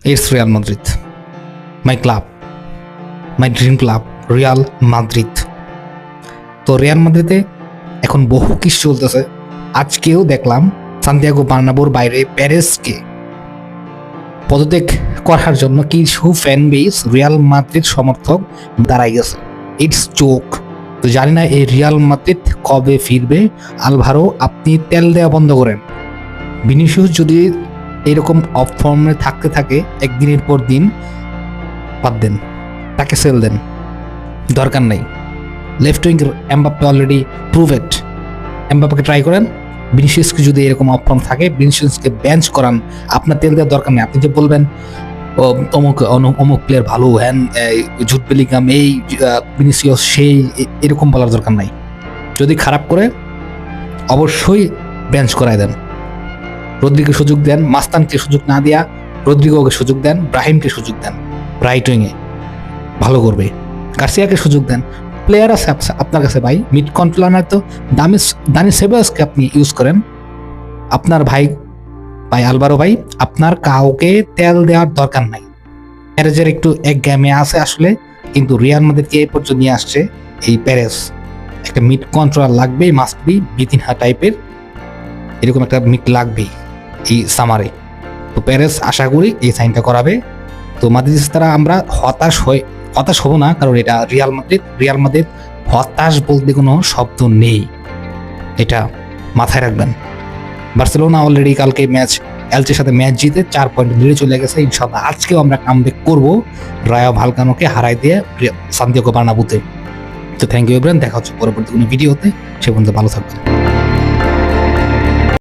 It's Real Madrid. My club. My dream club. Real Madrid. তো Real মাদ্রিদে এখন বহু কিছু চলতেছে। আজকেও দেখলাম সান্তিয়াগো বার্নাব্যুর বাইরে প্যারেসকে পদত্যাগ করার জন্য কিছু ফ্যান বেস রিয়াল মাদ্রিদ সমর্থক দাঁড়াই গেছে। It's joke. তো জানি না এই রিয়াল মাদ্রিদ কবে ফিরবে। আলভারো, আপনি তেল দেওয়া বন্ধ করেন। ভিনিসিয়াস যদি এরকম অফ ফর্মে থাকতে থাকে একদিনের পর দিন, বাদ দেন, তাকে সেল দেন, দরকার নেই। Left wing Mbappe already proved. এমবাপ্পেকে ট্রাই করেন। ভিনিসিয়াসকে যদি এরকম অফ ফর্ম থাকে, ভিনিসিয়াসকে বেঞ্চ করান। আপনার তেল দেওয়ার দরকার নেই। আপনি যে বলবেন অমুক প্লেয়ার ভালো, হ্যান জুড বেলিংহাম, এই ভিনিসিয়াস সেই, এরকম বলার দরকার নাই। যদি খারাপ করে অবশ্যই বেঞ্চ করায় দেন। রদ্রিগোকে সুযোগ দেন, মাস্তানকে সুযোগ না দিয়া রদ্রিগোকে সুযোগ দেন, ব্রাহিমকে সুযোগ দেন, রাইট উইংয়ে ভালো করবে। গার্সিয়াকে সুযোগ দেন। প্লেয়ার আছে আপনার কাছে ভাই, মিড কন্ট্রোলার নয় তো দানি সেবাসকে আপনি ইউজ করেন। আপনার ভাই আলভারো ভাই, আপনার কাউকে তেল দেওয়ার দরকার নাই। প্যারেজের একটু এক গেমে আছে আসলে, কিন্তু রিয়াল মাদ্রিদকে এই পর্যন্ত নিয়ে আসছে এই প্যারেজ। একটা মিড কন্ট্রোলার লাগবেই, মাস্ট বি বিতিনহা টাইপের, এরকম একটা মিড লাগবেই এই সামারে। তো প্যারেজ আশা করি এই সাইনটা করাবে। তো মাদ্রিদ তারা আমরা হতাশ হব না, কারণ এটা রিয়াল মাদ্রিদ হতাশ বলতে কোনো শব্দ নেই, এটা মাথায় রাখবেন। বার্সেলোনা অলরেডি কালকে এলচের সাথে ম্যাচ জিতে 4 পয়েন্ট নিয়ে চলে গেছে। ইনশাআল্লাহ আজকেও আমরা কামব্যাক করব রায়ো ভালকানোকে হারাই দিয়ে সান্তিয়াগো বার্নাব্যুতে। তো থ্যাংক ইউ এভরিওয়ান, দেখা হচ্ছে পরবর্তী কোনো ভিডিওতে। সে পর্যন্ত ভালো থাকবেন।